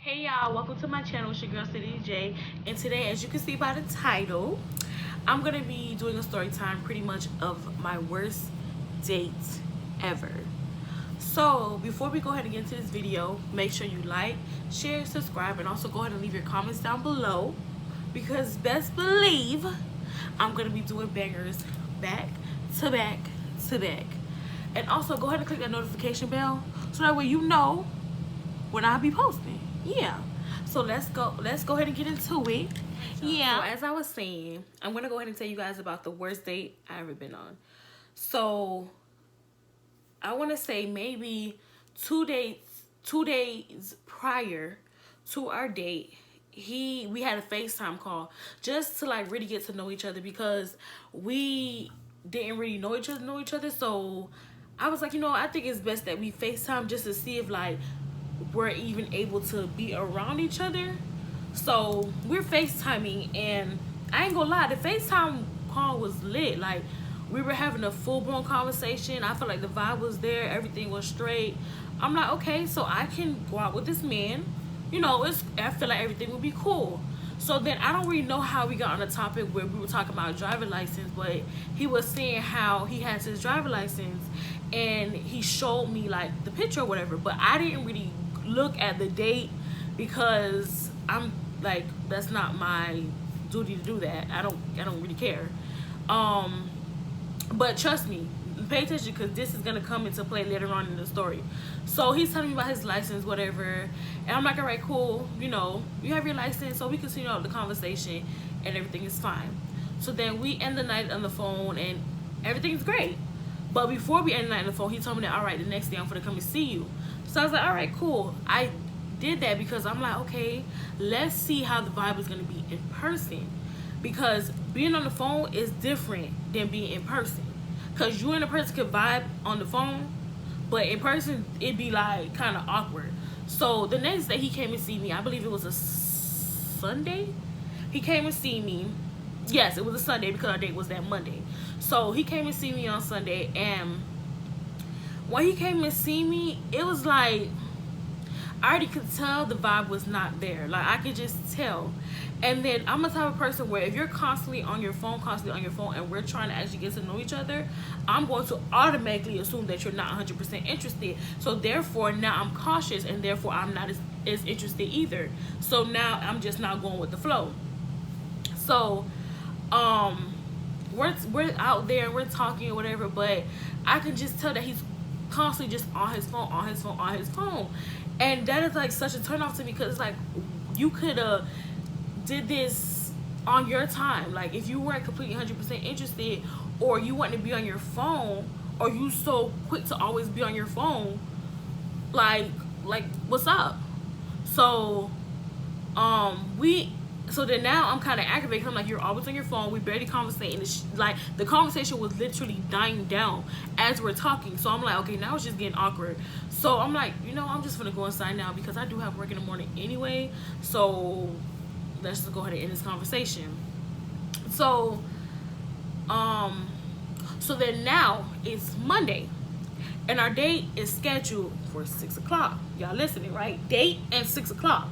Hey y'all, welcome to my channel. It's your girl City J, and today, as you can see by the title, I'm gonna be doing a story time pretty much of my worst date ever. So before we go ahead and get into this video, make sure you like, share, subscribe, and also go ahead and leave your comments down below, because best believe I'm gonna be doing bangers back to back to back. And also go ahead and click that notification bell so that way you know when I'll be posting. Yeah, so let's go ahead and get into it. Yeah, so as I was saying, I'm gonna go ahead and tell you guys about the worst date I ever been on. So I want to say maybe 2 days prior to our date, we had a FaceTime call just to like really get to know each other, because we didn't really know each other. So I was like, I think it's best that we FaceTime just to see if like we're even able to be around each other. So we're FaceTiming, and I ain't gonna lie, the FaceTime call was lit. Like, we were having a full-blown conversation. I felt like the vibe was there, everything was straight. I'm like, okay, so I can go out with this man, I feel like everything would be cool. So then I don't really know how we got on the topic where we were talking about driver's license, but he was saying how he has his driver's license, and he showed me like the picture or whatever, but I didn't really look at the date because I'm like, that's not my duty to do that. I don't really care. But trust me, pay attention, because this is gonna come into play later on in the story. So he's telling me about his license, whatever, and I'm like, all right, cool, you have your license, so we continue on the conversation and everything is fine. So then we end the night on the phone and everything's great. But before we end the night on the phone, he told me that, all right, the next day I'm gonna come and see you. So I was like, all right, cool. I did that because I'm like, okay, let's see how the vibe is gonna be in person, because being on the phone is different than being in person. Because you and a person could vibe on the phone, but in person it'd be like kind of awkward. So the next day he came and see me. I believe it was a Sunday. He came and see me. Yes, it was a Sunday because our date was that Monday. So he came and see me on Sunday, and when he came and see me, it was like, I already could tell the vibe was not there. Like, I could just tell. And then I'm the type of person where if you're constantly on your phone, and we're trying to actually get to know each other, I'm going to automatically assume that you're not 100% interested. So therefore, now I'm cautious, and therefore I'm not as interested either. So now I'm just not going with the flow. So we're out there and we're talking or whatever, but I can just tell that he's constantly just on his phone. And that is like such a turn off to me, because it's like, you could have did this on your time. Like, if you weren't completely 100% interested, or you want to be on your phone, or you so quick to always be on your phone, like what's up? So so then now I'm kind of aggravated. I'm like, you're always on your phone. We barely conversating. Like, the conversation was literally dying down as we're talking. So I'm like, okay, now it's just getting awkward. So I'm like, I'm just gonna go inside now, because I do have work in the morning anyway. So let's just go ahead and end this conversation. So so then now it's Monday, and our date is scheduled for 6 o'clock. Y'all listening, right? Date and 6 o'clock.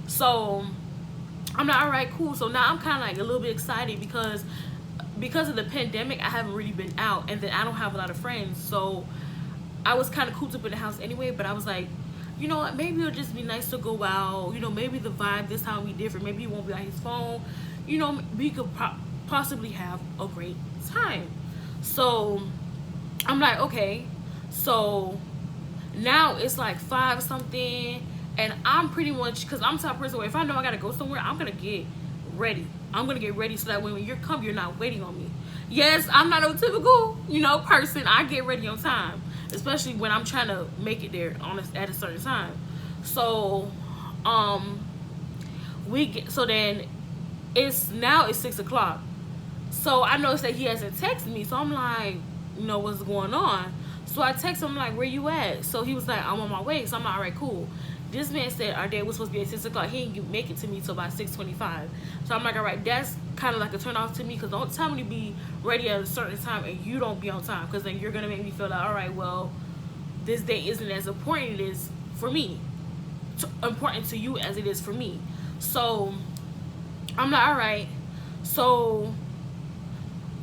So I'm like, all right, cool. So now I'm kind of like a little bit excited, because of the pandemic, I haven't really been out, and then I don't have a lot of friends. So I was kind of cooped up in the house anyway, but I was like, you know what, maybe it'll just be nice to go out. Maybe the vibe this time will be different. Maybe he won't be on his phone. We could possibly have a great time. So I'm like, okay. So now it's like 5 something, and I'm pretty much, because I'm the type of person where if I know I gotta go somewhere, I'm gonna get ready. So that when you come, you're not waiting on me. Yes, I'm not a typical, person. I get ready on time, especially when I'm trying to make it there at a certain time. So so then it's 6 o'clock. So I noticed that he hasn't texted me. So I'm like, what's going on? So I text him, like, where you at? So he was like, I'm on my way. So I'm like, all right, cool. This man said our date was supposed to be at 6 o'clock. He didn't make it to me till about 6:25. So I'm like, all right, that's kind of like a turn off to me, because don't tell me to be ready at a certain time and you don't be on time, because then you're going to make me feel like, all right, well, this date isn't as important as for me. important to you as it is for me. So I'm like, all right. So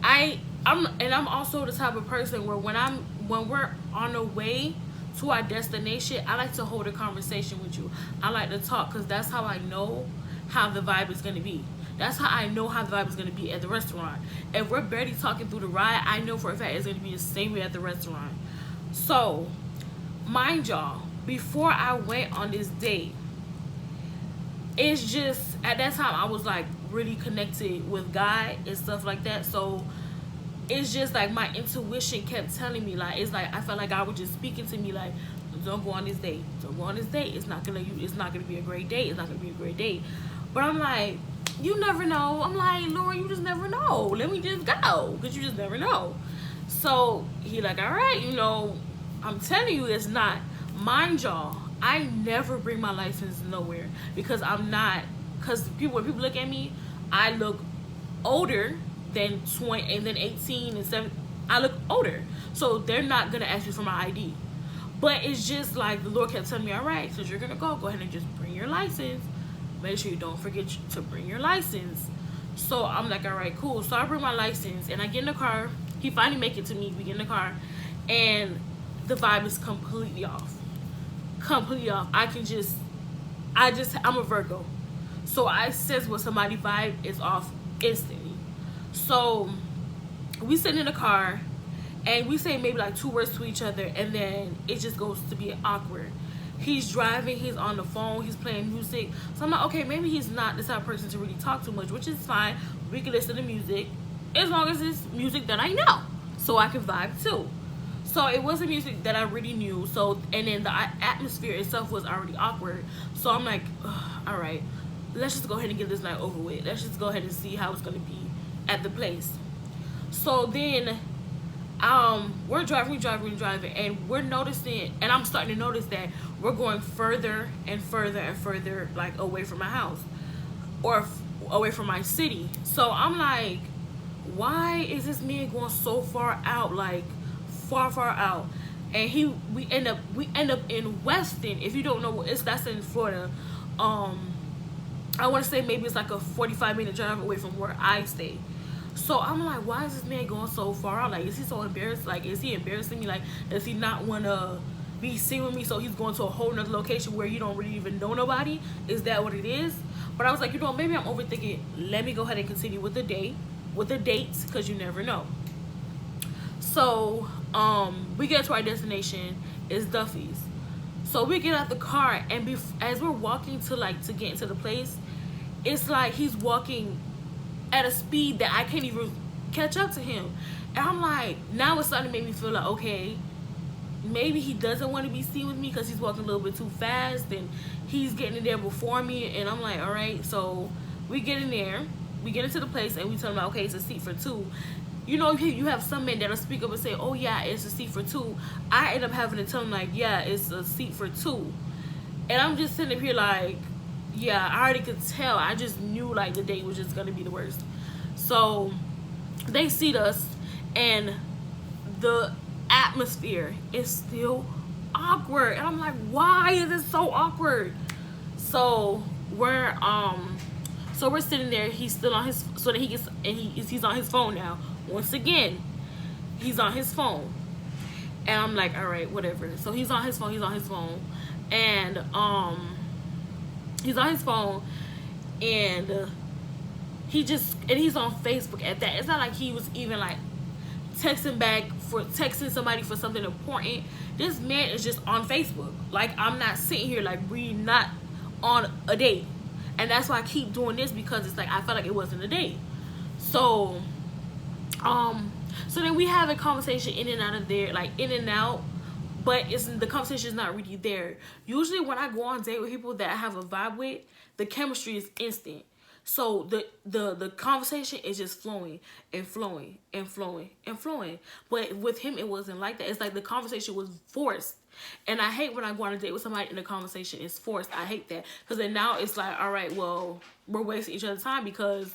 I'm also the type of person where when we're on the way to our destination, I like to hold a conversation with you. I like to talk because that's how I know how the vibe is going to be. That's how I know how the vibe is going to be at the restaurant. If we're barely talking through the ride, I know for a fact it's going to be the same way at the restaurant. So, mind y'all, before I went on this date, it's just at that time I was like really connected with God and stuff like that. So it's just like my intuition kept telling me, like, it's like I felt like God was just speaking to me like, don't go on this date, don't go on this date, it's not gonna be a great date, it's not gonna be a great date. But I'm like, you never know. I'm like, Lord, you just never know, let me just go, because you just never know. So he like, all right, I'm telling you, it's not. Mind y'all, I never bring my license nowhere because I'm not, because when people look at me, I look older than 20 and then 18 and 7. I look older, so they're not gonna ask me for my ID. But it's just like the Lord kept telling me, all right, since you're gonna go ahead and just bring your license. Make sure you don't forget to bring your license. So I'm like, all right, cool. So I bring my license and I get in the car. He finally make it to me. We get in the car and the vibe is completely off. Completely off. I'm a Virgo. So I sense when somebody vibe is off instantly. So we sit in the car and we say maybe like 2 words to each other and then it just goes to be awkward. He's driving, he's on the phone, he's playing music. So I'm like, okay, maybe he's not the type of person to really talk too much, which is fine. We can listen to music as long as it's music that I know, so I can vibe too. So it wasn't music that I really knew. So, and then the atmosphere itself was already awkward. So I'm like, all right, let's just go ahead and get this night over with. Let's just go ahead and see how it's gonna be at the place. So then we're driving, and we're noticing, and I'm starting to notice that we're going further and further and further, like away from my house or away from my city. So I'm like, why is this man going so far out, like far out? And we end up in Weston. If you don't know what that's in Florida. I want to say maybe it's like a 45-minute drive away from where I stay. So I'm like, why is this man going so far out? Like, is he so embarrassed? Like, is he embarrassing me? Like, does he not want to be seen with me? So he's going to a whole nother location where you don't really even know nobody? Is that what it is? But I was like, maybe I'm overthinking. Let me go ahead and continue with the dates, because you never know. So we get to our destination. It's Duffy's. So we get out the car, and as we're walking to get into the place, it's like he's walking at a speed that I can't even catch up to him. And I'm like, now it's starting to make me feel like, okay, maybe he doesn't want to be seen with me because he's walking a little bit too fast and he's getting in there before me. And I'm like, all right. So we get in there, we get into the place, and we tell him, okay, it's a seat for 2. You have some men that'll speak up and say, oh yeah, it's a seat for 2. I end up having to tell him, like, yeah, it's a seat for 2. And I'm just sitting up here like, yeah, I already could tell. I just knew like the date was just gonna be the worst. So they seat us, and the atmosphere is still awkward. And I'm like, why is it so awkward? So we're sitting there. He's still on his, so that he gets, and he's on his phone now. Once again, he's on his phone, and I'm like, all right, whatever. So he's on his phone, and he's on his phone, and he's on Facebook at that. It's not like he was even like texting somebody for something important. This man is just on Facebook. Like, I'm not sitting here, like, we not on a date. And that's why I keep doing this, because it's like I felt like it wasn't a date. So then we have a conversation in and out of there, like in and out, but the conversation is not really there. Usually when I go on date with people that I have a vibe with, the chemistry is instant. So the conversation is just flowing and flowing and flowing and flowing. But with him, it wasn't like that. It's like the conversation was forced. And I hate when I go on a date with somebody and the conversation is forced. I hate that. Because then now it's like, all right, well, we're wasting each other's time because,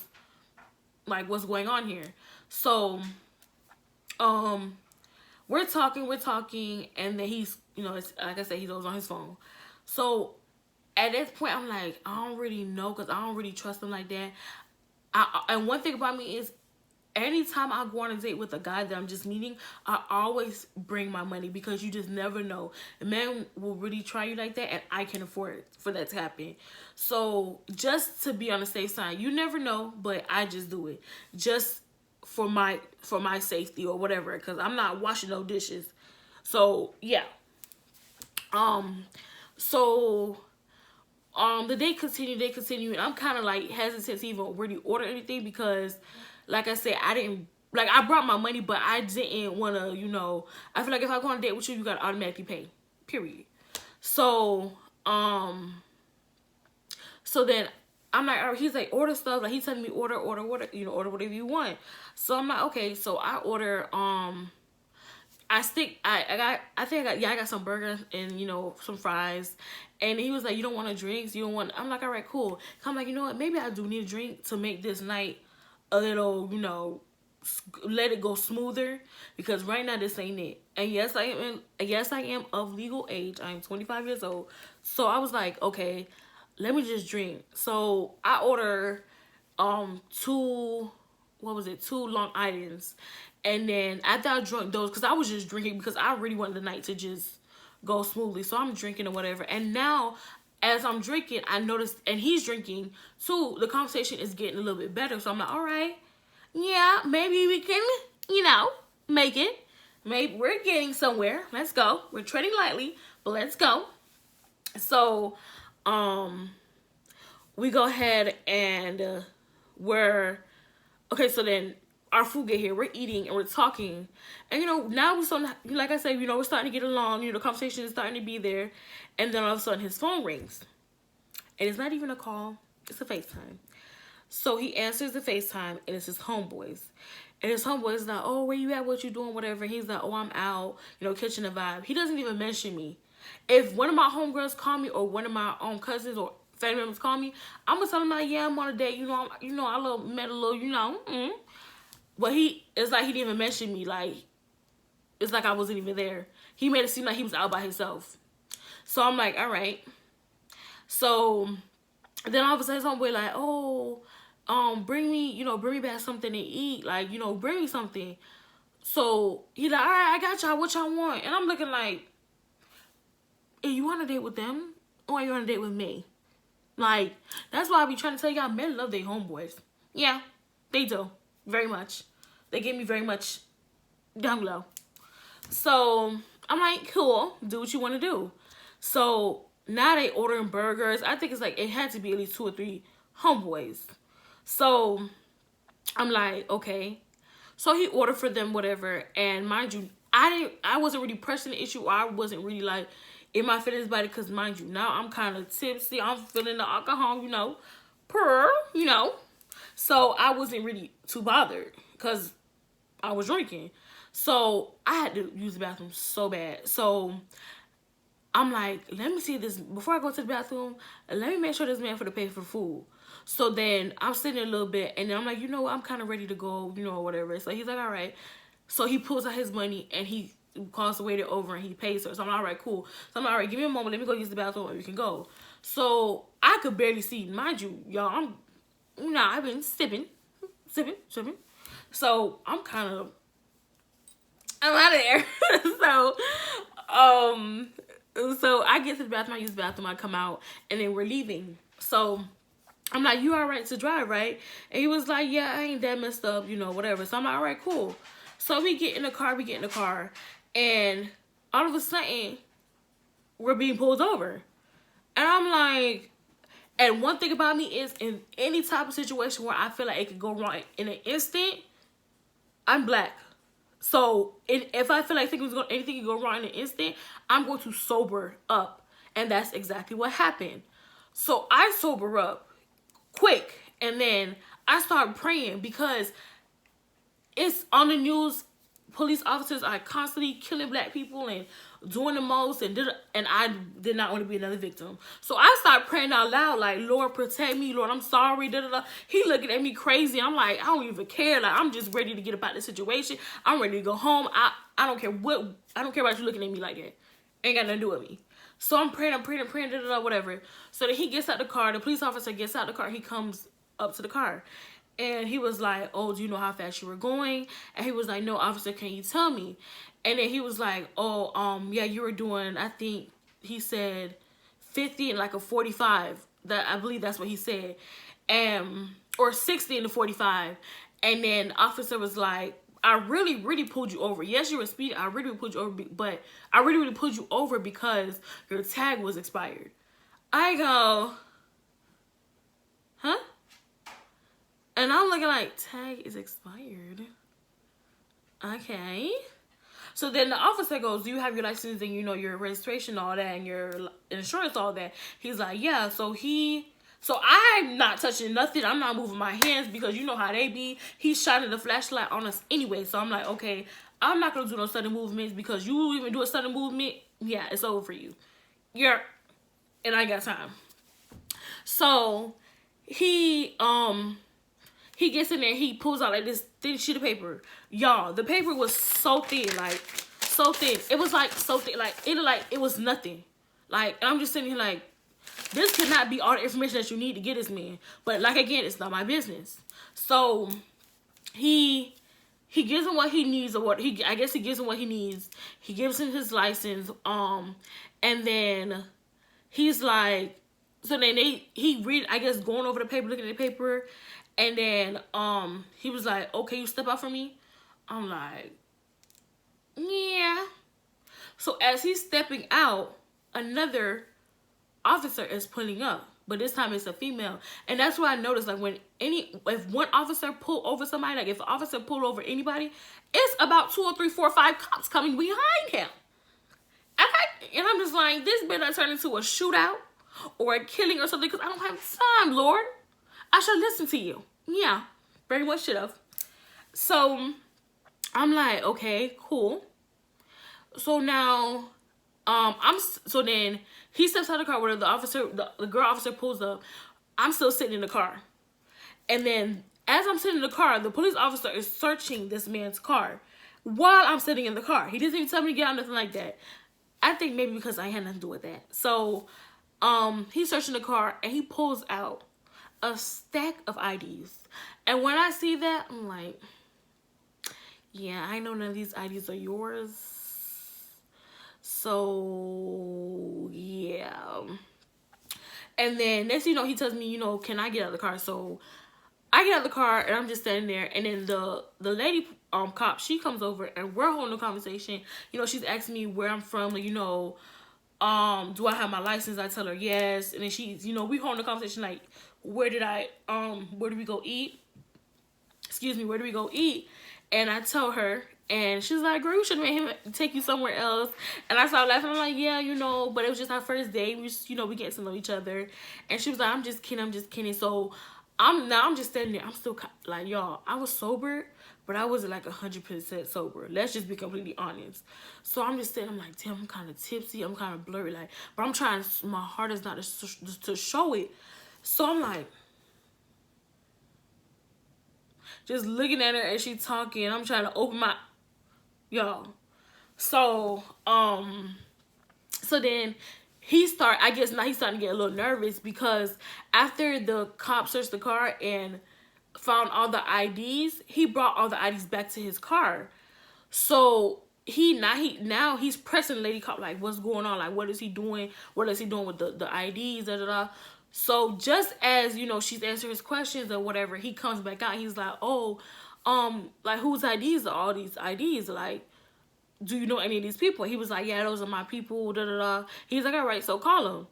like, what's going on here? So, we're talking, and then he's, it's, like I said, he goes on his phone. So at this point, I'm like, I don't really know because I don't really trust him like that. And one thing about me is, anytime I go on a date with a guy that I'm just meeting, I always bring my money because you just never know. A man will really try you like that, and I can afford for that to happen. So just to be on the safe side, you never know, but I just do it just for my safety or whatever, because I'm not washing no dishes. So yeah. So the day continued, and I'm kind of like hesitant to even really order anything because, like I said, I brought my money, but I didn't want to, I feel like if I go on a date with you, you got to automatically pay, period. So, so then I'm like, all right, he's like, order stuff. Like, he's telling me order, order whatever you want. So I'm like, okay. So I order, I got some burgers and, some fries. And he was like, you don't want a drink? You don't want, I'm like, all right, cool. I'm like, you know what? Maybe I do need a drink to make this night a little, let it go smoother, because right now this ain't it. And yes, I am of legal age. I am 25 years old. So I was like, okay, let me just drink. So I order two Long Islands. And then after I drank those, because I was just drinking because I really wanted the night to just go smoothly. So I'm drinking or whatever. And now, as I'm drinking, I noticed, and he's drinking too, the conversation is getting a little bit better. So I'm like, all right, yeah, maybe we can, make it. Maybe we're getting somewhere. Let's go. We're treading lightly, but let's go. So, we go ahead and okay, so then our food get here, we're eating and we're talking, and now we're starting, like I said, we're starting to get along, the conversation is starting to be there, and then all of a sudden his phone rings, and it's not even a call, it's a FaceTime. So he answers the FaceTime, and it's his homeboys, and his homeboys like, oh, where you at, what you doing, whatever, and he's like, oh, I'm out, catching a vibe. He doesn't even mention me. If one of my homegirls call me, or one of my own cousins or family members call me, I'm gonna tell them like, yeah, I'm on a date, I met a little, But it's like he didn't even mention me. Like, it's like I wasn't even there. He made it seem like he was out by himself. So I'm like, all right. So then all of a sudden, somebody like, oh, bring me back something to eat. Like, bring me something. So he's like, all right, I got y'all. What y'all want? And I'm looking like, are you on a date with them, or are you on a date with me? Like, that's why I be trying to tell y'all, men love their homeboys. Yeah, they do. Very much. They give me very much down low. So I'm like, cool, do what you want to do. So now they ordering burgers. I think it's like, it had to be at least 2 or 3 homeboys. So I'm like, okay. So he ordered for them, whatever. And mind you, I wasn't really pressing the issue. I wasn't really like in my feelings about it, because mind you, now I'm kind of tipsy. I'm feeling the alcohol, So I wasn't really too bothered because I was drinking. So I had to use the bathroom so bad. So I'm like, let me see this. Before I go to the bathroom, let me make sure this man for the pay for food. So then I'm sitting there a little bit, and then I'm like, I'm kind of ready to go, whatever. So he's like, all right. So he pulls out his money, and he calls the waiter over, and he pays her. So I'm like, all right, cool. So I'm like, all right, give me a moment. Let me go use the bathroom, and we can go. So I could barely see. Mind you, y'all, I've been sipping. So I'm out of there. So I get to the bathroom, I use the bathroom, I come out, and then we're leaving. So I'm like, you all right to drive, right? And he was like, yeah, I ain't that messed up, whatever. So I'm like, all right, cool. So we get in the car, and all of a sudden, we're being pulled over. And I'm like, and one thing about me is, in any type of situation where I feel like it could go wrong in an instant, I'm black. So if I feel like anything can go wrong in an instant, I'm going to sober up. And that's exactly what happened. So I sober up quick, and then I start praying, because it's on the news. Police officers are constantly killing black people and doing the most, and I did not want to be another victim. So I started praying out loud, like, Lord, protect me, Lord, I'm sorry, He looking at me crazy. I'm like, I don't even care. Like, I'm just ready to get about the situation. I'm ready to go home. I don't care about you looking at me like that. Ain't got nothing to do with me. So I'm praying, da, da, da, whatever. So then he gets out the car. The police officer gets out the car. He comes up to the car. And he was like, oh, do you know how fast you were going? And he was like, no, officer, can you tell me? And then he was like, oh, yeah, you were doing, I think he said 50 and like a 45. That I believe that's what he said. Or 60 and a 45. And then the officer was like, I really pulled you over. Yes, you were speeding. I really pulled you over, but I really pulled you over because your tag was expired. I go, huh? And I'm looking like, tag is expired. Okay. So then the officer goes, do you have your license and, you know, your registration, all that, and your insurance, all that? He's like, yeah. So I'm not touching nothing. I'm not moving my hands because you know how they be. He's shining the flashlight on us anyway. So I'm like, okay, I'm not going to do no sudden movements because you even do a sudden movement, yeah, it's over for you. And I got time. So he gets in there, he pulls out like this thin sheet of paper. Y'all, the paper was so thin, like so thin. It was like so thin, like it was nothing. Like, and I'm just sitting here like, this could not be all the information that you need to get this man. But like again, it's not my business. So he gives him what he needs, or what I guess he gives him what he needs. He gives him his license, and then he's like, so then he read, I guess, going over the paper, looking at the paper, and then he was like, okay, you step out for me. I'm like, yeah. So as he's stepping out, another officer is pulling up, but this time it's a female. And that's why I noticed, like, if one officer pull over somebody, like if an officer pull over anybody, it's about 2 or 3, 4, 5 cops coming behind him. And I'm just like, this better turn into a shootout or a killing or something, because I don't have time, Lord. I should listen to you. Yeah, very much should have. So I'm like, okay, cool. So now so then he steps out of the car where the girl officer pulls up. I'm still sitting in the car. And then as I'm sitting in the car, the police officer is searching this man's car while I'm sitting in the car. He doesn't even tell me to get out, nothing like that. I think maybe because I had nothing to do with that. So he's searching the car and he pulls out a stack of IDs. And when I see that, I'm like, yeah, I know none of these IDs are yours. So yeah. And then next thing you know, he tells me, you know, can I get out of the car? So I get out of the car and I'm just standing there, and then the lady cop, she comes over and we're holding a conversation. You know, she's asking me where I'm from, like, you know, do I have my license? I tell her yes. And then she's, you know, we holding a conversation like, where do we go eat? Excuse me, where do we go eat? And I tell her, and she's like, girl, you should have made him take you somewhere else. And I started laughing. I'm like, yeah, you know, but it was just our first date. We just, you know, we get to know each other. And she was like, I'm just kidding. So I'm just standing there. I'm still like, y'all, I was sober, but I wasn't like 100% sober. Let's just be completely honest. So I'm just sitting, I'm like, damn, I'm kind of tipsy. I'm kind of blurry, like, but I'm trying, my heart is not to show it. So I'm like, just looking at her as she talking. I'm trying to open my, y'all. So, so then I guess now he's starting to get a little nervous, because after the cop searched the car and found all the IDs, he brought all the IDs back to his car. So now he's pressing the lady cop, like, what's going on? Like, what is he doing? What is he doing with the IDs? Da, da, da. So just as, you know, she's answering his questions or whatever, he comes back out. He's like, oh, like, whose IDs are all these IDs? Like, do you know any of these people? He was like, yeah, those are my people, da, da, da. He's like, all right, so call him.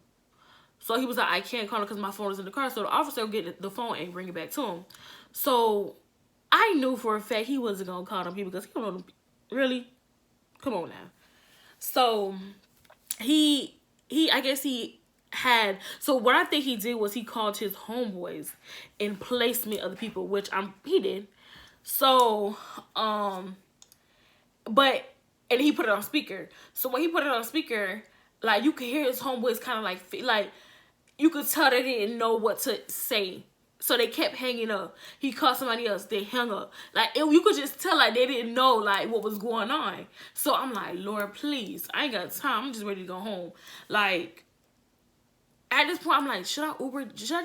So he was like, I can't call him because my phone is in the car. So the officer will get the phone and bring it back to him. So I knew for a fact he wasn't going to call them people, because he don't know, really? Come on now. So I guess so what I think he did was he called his homeboys in placement of the people, which he did. So, and he put it on speaker. So when he put it on speaker, you could hear his homeboys kind of like you could tell they didn't know what to say So they kept hanging up. He called somebody else. They hung up. Like, you could just tell, like, they didn't know, like, what was going on. So I'm like, Lord, please. I ain't got time. I'm just ready to go home. Like, at this point, I'm like, should I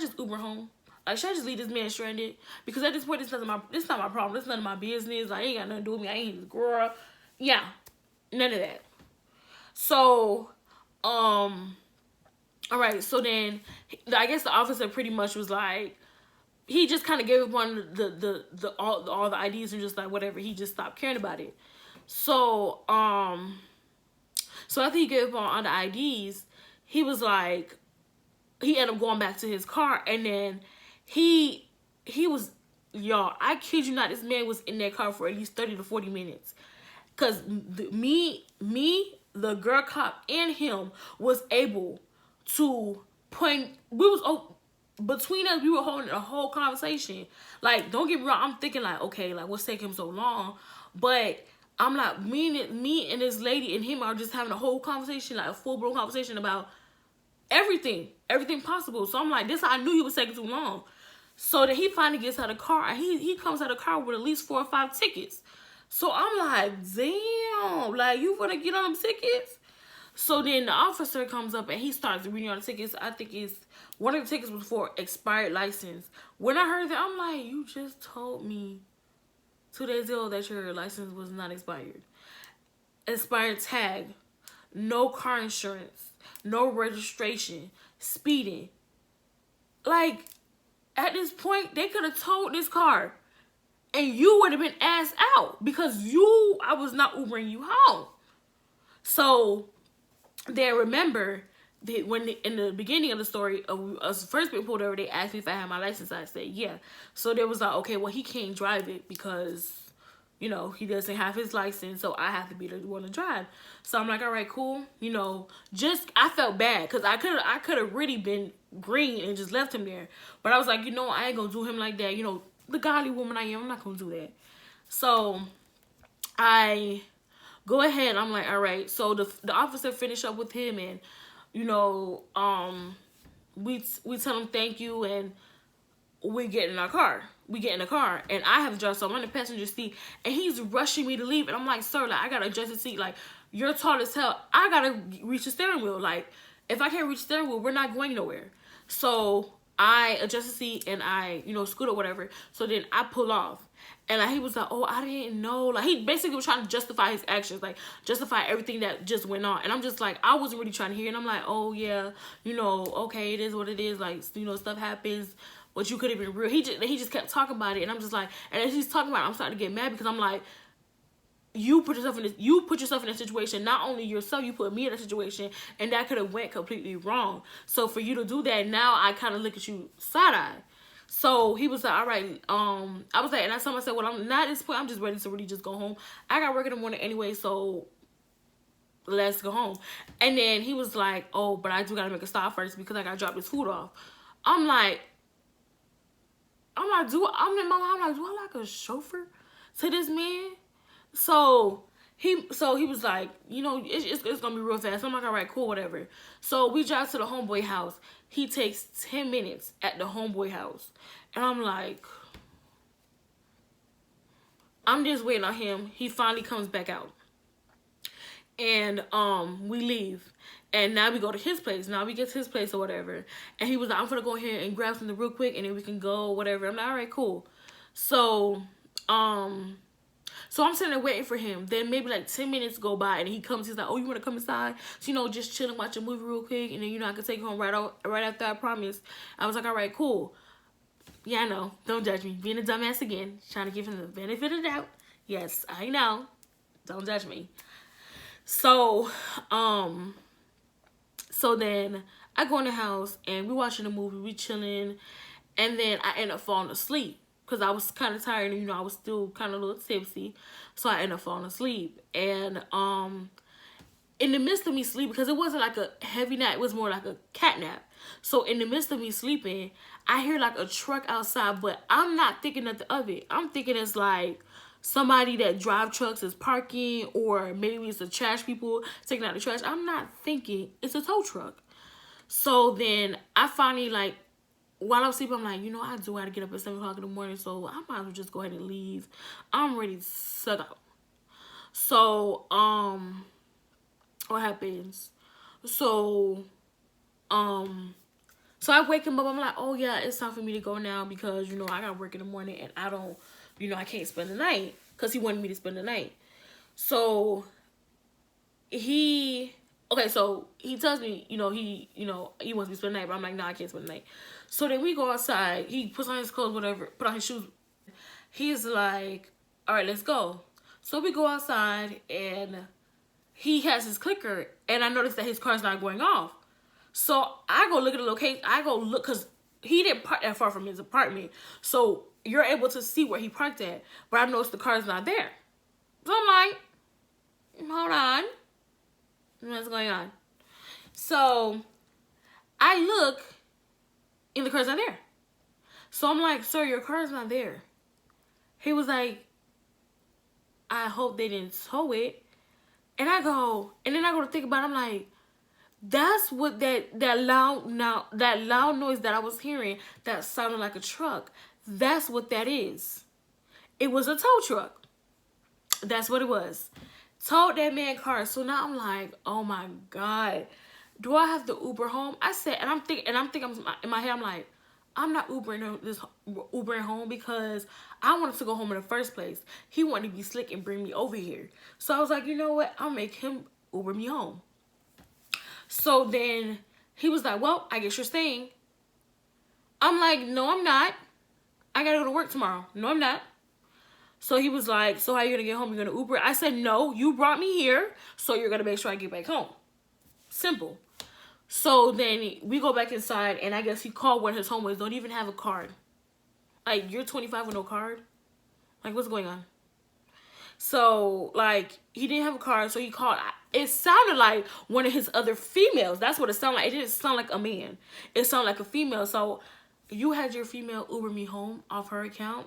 just Uber home? Like, should I just leave this man stranded? Because at this point, it's not my problem. It's none of my business. Like, ain't got nothing to do with me. I ain't his girl. Yeah. None of that. So, all right. So then, I guess the officer pretty much was like, he just kind of gave up on all the IDs and just like whatever. He just stopped caring about it. So so after he gave up on the IDs, he was like, he ended up going back to his car, and then he was, y'all, I kid you not, this man was in that car for at least 30 to 40 minutes. Cause the girl cop, and him was able to point. Between us, we were holding a whole conversation. Like, don't get me wrong, I'm thinking like, okay, like, what's taking him so long? But I'm like, me and this lady and him are just having a whole conversation, like a full-blown conversation about everything possible. So I'm like, I knew he was taking too long. So then he finally gets out of the car, and he comes out of the car with at least 4 or 5 tickets. So I'm like, damn, like, you wanna get on them tickets? So then the officer comes up and he starts reading all the tickets. I think one of the tickets was for expired license. When I heard that, I'm like, you just told me 2 days ago that your license was not expired. Expired tag, no car insurance, no registration, speeding. Like, at this point, they could have towed this car and you would have been asked out because I was not Ubering you home. So then remember that in the beginning of the story, us first being pulled over, they asked me if I had my license. I said yeah. So they was like, okay, well, he can't drive it because, you know, he doesn't have his license, so I have to be the one to drive. So I'm like, all right, cool. You know, I felt bad because I could have really been green and just left him there. But I was like, you know, I ain't gonna do him like that. You know, the godly woman I am, I'm not gonna do that. So I go ahead. I'm like, all right. So the officer finished up with him, and you know, we tell him thank you, and we get in our car. We get in the car, and I have a driver, so I'm in the passenger seat, and he's rushing me to leave, and I'm like, sir, like, I gotta adjust the seat. Like, you're tall as hell. I gotta reach the steering wheel. Like, if I can't reach the steering wheel, we're not going nowhere. So I adjust the seat, and I, you know, scoot or whatever. So then I pull off. And like, he was like, oh, I didn't know. Like, he basically was trying to justify his actions, like justify everything that just went on. And I'm just like, I wasn't really trying to hear. And I'm like, oh yeah, you know, okay, it is what it is. Like, you know, stuff happens, but you could have been real. He just kept talking about it, and I'm just like, and as he's talking about it, I'm starting to get mad because I'm like, you put yourself in a situation. Not only yourself, you put me in a situation, and that could have went completely wrong. So for you to do that, now I kind of look at you side eye. So he was like, all right, I was like, and I told him, I said, well, I'm not at this point, I'm just ready to really just go home. I got work in the morning anyway, so let's go home. And then he was like, oh, but I do gotta make a stop first because I gotta drop this food off. I'm like, do I like a chauffeur to this man? So he was like, you know, it's gonna be real fast. I'm like, all right, cool, whatever. So we drive to the homeboy house. He takes 10 minutes at the homeboy house. And I'm like, I'm just waiting on him. He finally comes back out. And we leave. And now we go to his place. Now we get to his place or whatever. And he was like, I'm gonna go here and grab something real quick and then we can go, whatever. I'm like, all right, cool. So I'm sitting there waiting for him. Then maybe like 10 minutes go by and he comes. He's like, oh, you want to come inside? So, you know, just chill and watch a movie real quick. And then, you know, I can take you home right after, I promise. I was like, all right, cool. Yeah, I know. Don't judge me. Being a dumbass again. Trying to give him the benefit of the doubt. Yes, I know. Don't judge me. So, so then I go in the house and we watching a movie. We chilling. And then I end up falling asleep. Because I was kind of tired and, you know, I was still kind of a little tipsy. So I ended up falling asleep. And in the midst of me sleeping, because it wasn't like a heavy nap, it was more like a cat nap. So in the midst of me sleeping, I hear like a truck outside, but I'm not thinking nothing of it. I'm thinking it's like somebody that drive trucks is parking, or maybe it's the trash people taking out the trash. I'm not thinking it's a tow truck. So then I finally like while I'm sleeping, I'm like, you know, I do gotta get up at 7 o'clock in the morning, so I might as well just go ahead and leave. I'm ready to suck out. So, what happens? So, um, so I wake him up. I'm like, oh yeah, it's time for me to go now because, you know, I got work in the morning and I don't, you know, I can't spend the night because he wanted me to spend the night. So so he tells me, he wants me to spend the night, but I'm like, no, I can't spend the night. So then we go outside. He puts on his clothes, whatever, put on his shoes. He's like, all right, let's go. So we go outside and he has his clicker and I noticed that his car's not going off. So I go look at the location. I go look because he didn't park that far from his apartment. So you're able to see where he parked at. But I noticed the car's not there. So I'm like, hold on. What's going on? So I look and the car's not there. So I'm like, sir, your car's not there. He was like, I hope they didn't tow it. And then I go to think about it. I'm like, that's what that loud noise that I was hearing that sounded like a truck. That's what that is. It was a tow truck. That's what it was. Towed that man car. So now I'm like, oh my God, do I have to Uber home? I said, and I'm thinking in my head, I'm like, I'm not Ubering home because I wanted to go home in the first place. He wanted to be slick and bring me over here. So I was like, you know what? I'll make him Uber me home. So then he was like, well, I guess you're staying. I'm like, no, I'm not. I gotta go to work tomorrow. No, I'm not. So he was like, so how are you gonna get home? You're gonna Uber? I said, no, you brought me here, so you're gonna make sure I get back home. Simple. So then we go back inside, and I guess he called one of his homies, don't even have a card. Like, you're 25 with no card? Like, what's going on? So, like, he didn't have a card, so he called. It sounded like one of his other females. That's what it sounded like. It didn't sound like a man. It sounded like a female. So, you had your female Uber me home off her account?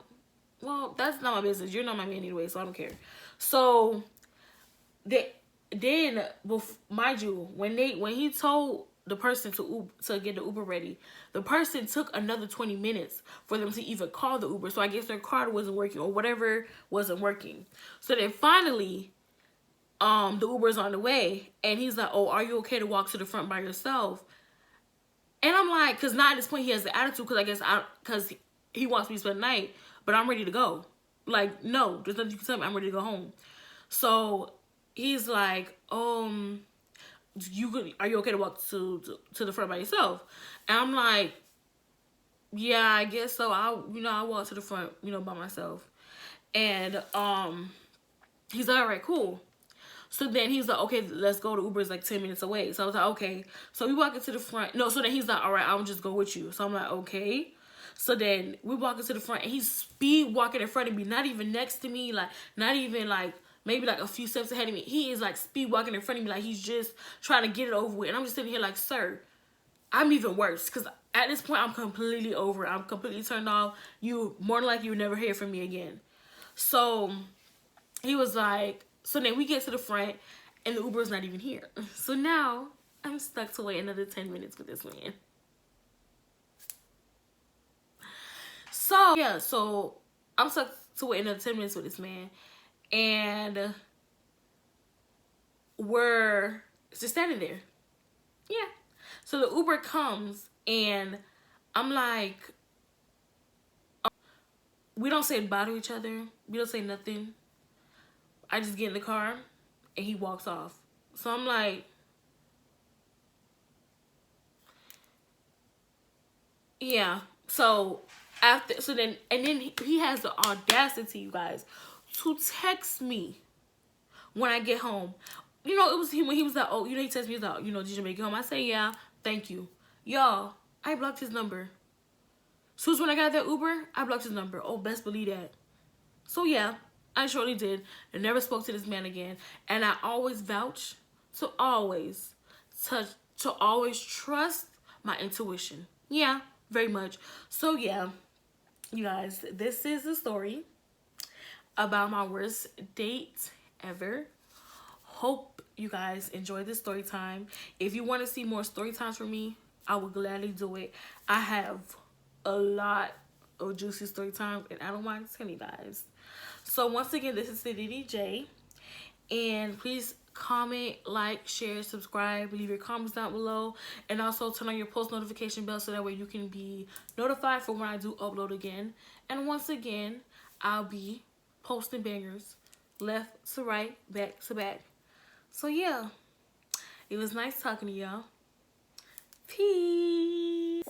Well, that's not my business. You're not my man anyway, so I don't care. So, then, mind you, when he told the person to get the Uber ready, the person took another 20 minutes for them to even call the Uber. So I guess their card wasn't working or whatever wasn't working. So then finally, the Uber's on the way, and he's like, oh, are you okay to walk to the front by yourself? And I'm like, because now at this point he has the attitude, because he wants me to spend the night, but I'm ready to go. Like, no, there's nothing you can tell me. I'm ready to go home. So he's like, are you okay to walk to the front by yourself? And I'm like, yeah, I guess so. I'll walk to the front, by myself. And he's like, all right, cool. So then he's like, okay, let's go. The Uber is like 10 minutes away. So I was like, okay. So we walk into the front. No, so then he's like, all right, I'll just go with you. So I'm like, okay. So then we walk into the front, and he's speed walking in front of me, not even next to me, like not even like maybe like a few steps ahead of me. He is like speed walking in front of me, like he's just trying to get it over with. And I'm just sitting here like, sir, I'm even worse, because at this point I'm completely over it. I'm completely turned off. You more than likely you never hear from me again. So he was like, so then we get to the front, and the Uber's not even here. So now I'm stuck to wait another 10 minutes with this man. So yeah, so I'm stuck to wait another 10 minutes with this man, and we're just standing there. Yeah. So the Uber comes, and I'm like, we don't say bye to each other. We don't say nothing. I just get in the car, and he walks off. So I'm like, yeah. So then he has the audacity, you guys, to text me when I get home. It was him when he was like, oh, he texted me, he was like, did you make it home? I say, yeah, thank you. Y'all, I blocked his number. So when I got that Uber, I blocked his number. Oh, best believe that. So yeah, I surely did. I never spoke to this man again. And I always vouch to always trust my intuition. Yeah, very much. So yeah, you guys, this is the story about my worst date ever. Hope you guys enjoy this story time. If you want to see more story times from me, I will gladly do it. I have a lot of juicy story time, and I don't mind telling you guys. So once again, this is City DJ, and please comment, like, share, subscribe, leave your comments down below, and also turn on your post notification bell so that way you can be notified for when I do upload again. And once again, I'll be posting bangers left to right, back to back. So yeah, it was nice talking to y'all. Peace.